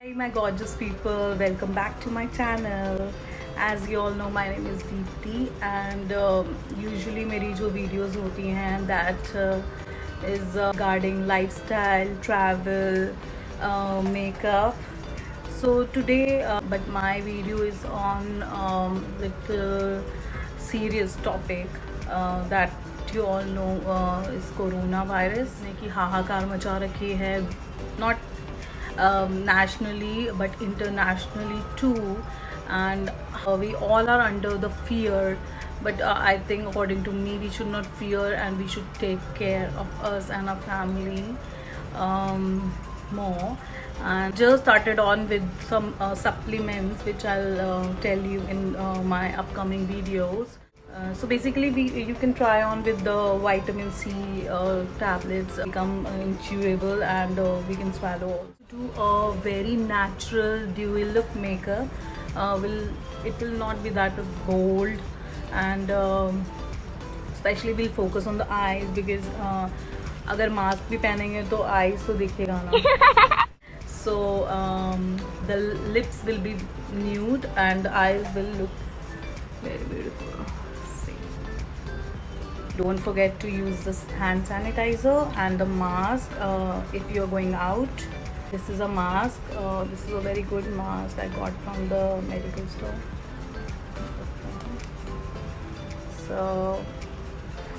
Hey my gorgeous people, welcome back to my channel. As you all know, my name is Deepti and usually मेरी जो videos होती हैं that is regarding lifestyle, travel, makeup. So today, but my video is on little serious topic that you all know is coronavirus ने की हाहाकार मचा रखी है, not nationally but internationally too, and we all are under the fear. But I think, according to me, we should not fear and we should take care of us and our family more. And just started on with some supplements which I'll tell you in my upcoming videos. So basically, you can try on with the vitamin C tablets, become chewable, and we can swallow. Do a very natural dewy look makeup. Will not be that bold, and especially we'll focus on the eyes because अगर mask भी पहनेंगे तो eyes तो दिखेगा ना. So the lips will be nude and the eyes will look very beautiful. Don't forget to use this hand sanitizer and the mask if you're going out. This is a mask. This is a very good mask I got from the medical store. So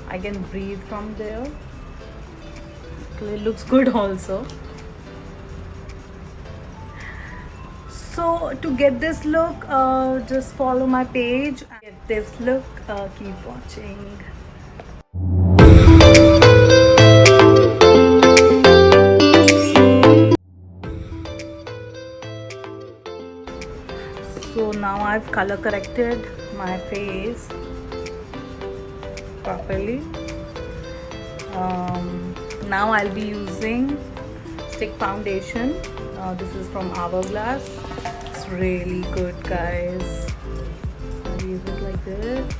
I can breathe from there. It looks good also. So to get this look, just follow my page. Get this look. Keep watching. So now I've color corrected my face properly. Now I'll be using stick foundation. This is from Hourglass. It's really good, guys. I'll use it like this.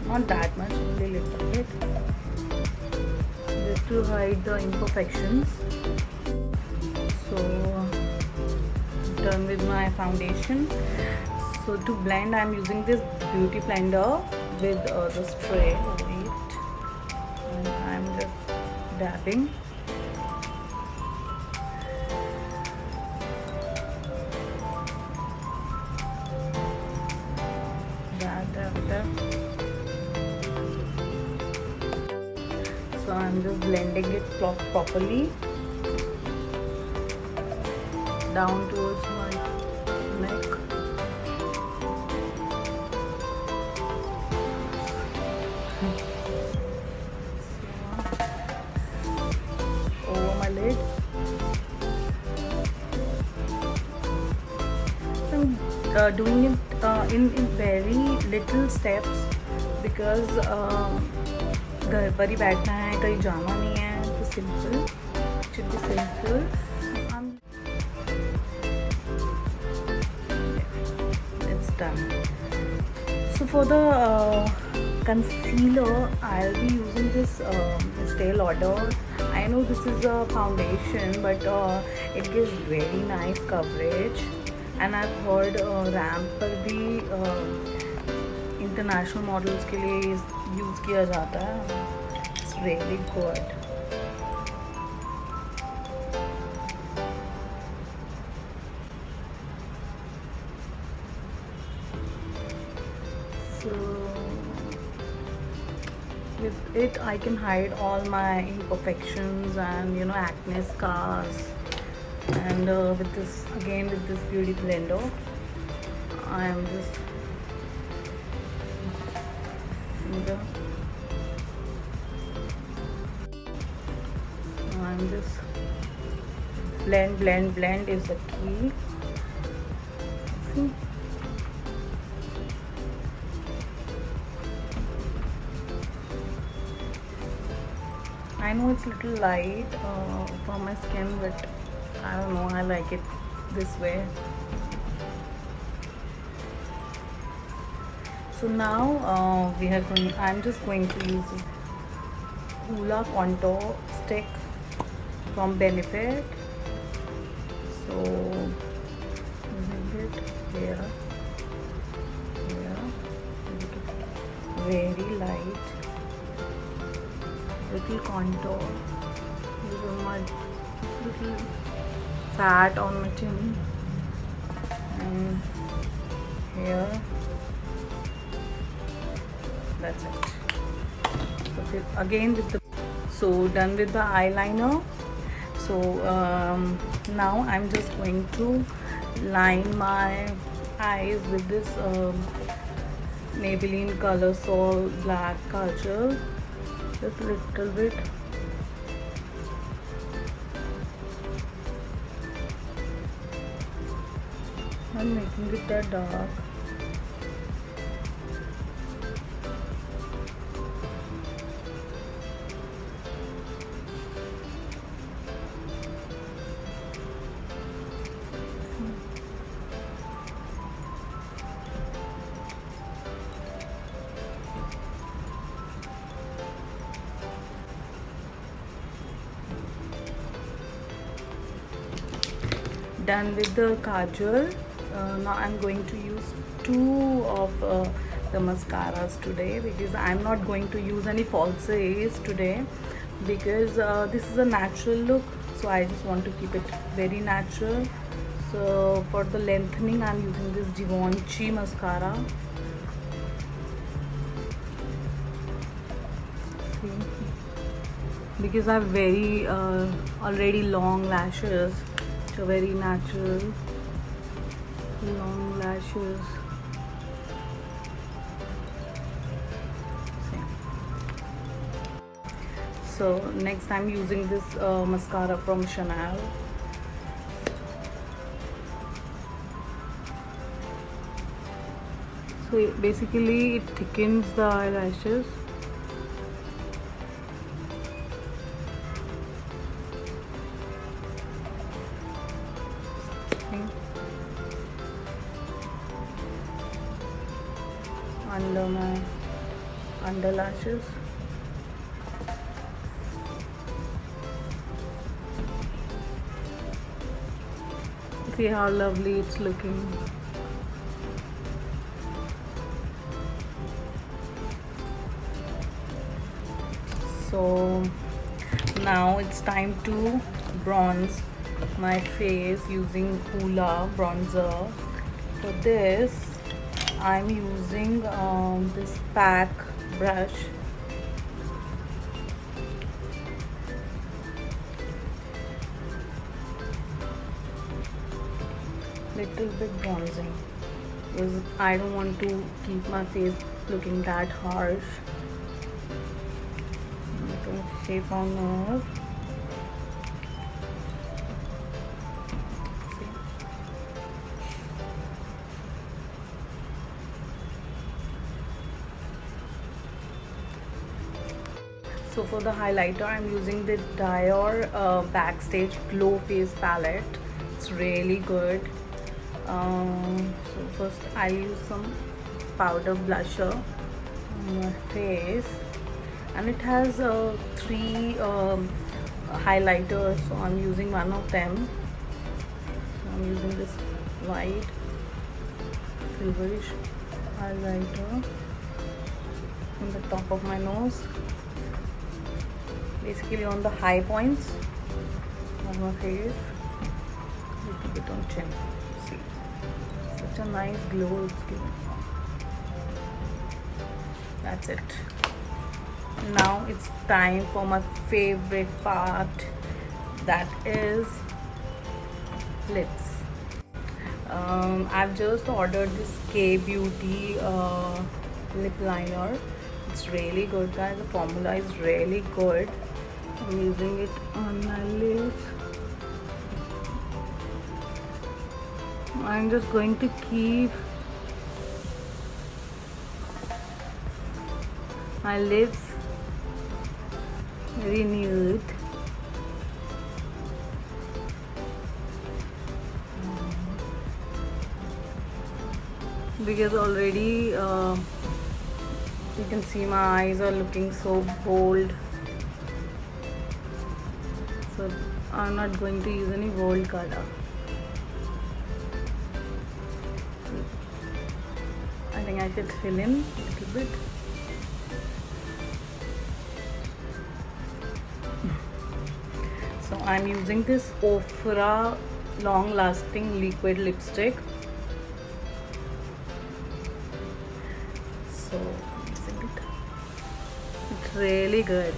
Not that much, only a little bit, just to hide the imperfections. So done with my foundation. So to blend, I'm using this beauty blender with the spray. Wait, and I'm just dabbing. Dab. So I'm just blending it properly down towards my neck. Over my lid. I'm doing it in very little steps because घर पर ही बैठना है, कहीं जाना नहीं है, तो simple, should be simple. It's done. So for the concealer, I'll be using this Estee Lauder. I know this is a foundation, but it gives very nice coverage. And I've heard ramp पर भी international models के लिए use किया जाता है. It's really good. So with it, I can hide all my imperfections and acne scars. And with this beauty blender, I am just blend is the key. See? I know it's a little light for my skin, but I don't know, I like it this way. So now I'm just going to use this Hoola contour stick from Benefit. So using it here, very light, little contour, little fat on my chin, and here. That's it. So again with the done with the eyeliner. So now I'm just going to line my eyes with this Maybelline Color Sol black kajal, just a little bit. I'm making it that dark. Done with the kajal. Now I'm going to use two of the mascaras today, because I'm not going to use any falsies today, because this is a natural look, so I just want to keep it very natural. So for the lengthening, I'm using this Givenchy mascara. See? Because I have very already long lashes, so very natural long lashes. So next I'm using this mascara from Chanel. So basically it thickens the eyelashes. Under my under lashes. See how lovely it's looking. So now it's time to bronze my face using Hoola bronzer. For this I'm using this pack brush. Little bit bronzing, because I don't want to keep my face looking that harsh. I'm going to shape on her. So for the highlighter, I'm using the Dior Backstage Glow Face Palette. It's really good. So first I use some powder blusher on my face, and it has 3 highlighters, so I'm using one of them. So I'm using this white silverish highlighter on the top of my nose, basically on the high points of my face, a little bit on chin. See, such a nice glow it's giving. That's it. Now it's time for my favorite part, that is lips. I've just ordered this K Beauty lip liner. It's really good, guys. The formula is really good. I'm using it on my lips. I'm just going to keep my lips very nude. Because already you can see my eyes are looking so bold, so I'm not going to use any bold color. think I should fill in a little bit. So I'm using this Ofra long lasting liquid lipstick. So I'm using it. It's really good.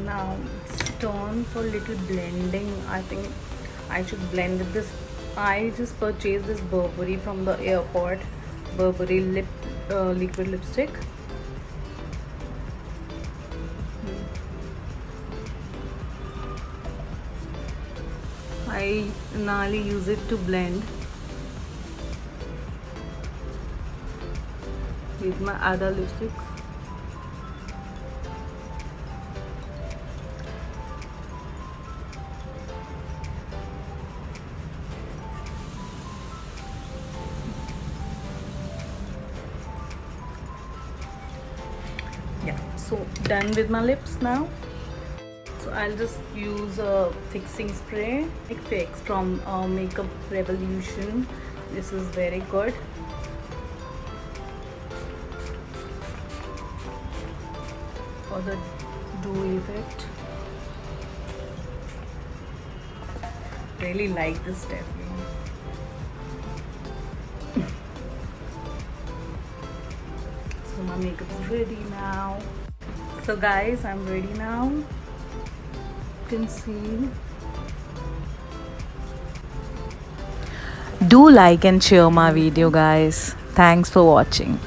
Now it's turn for little blending. I think I should blend with this. I just purchased this Burberry from the airport, Burberry liquid lipstick. I normally use it to blend with my other lipsticks. Yeah, so done with my lips now. So I'll just use a fixing spray, fix from Makeup Revolution. This is very good. For the dewy effect. Really like this step. So my makeup is ready now. So guys, I'm ready now. You can see. Do like and share my video, guys. Thanks for watching.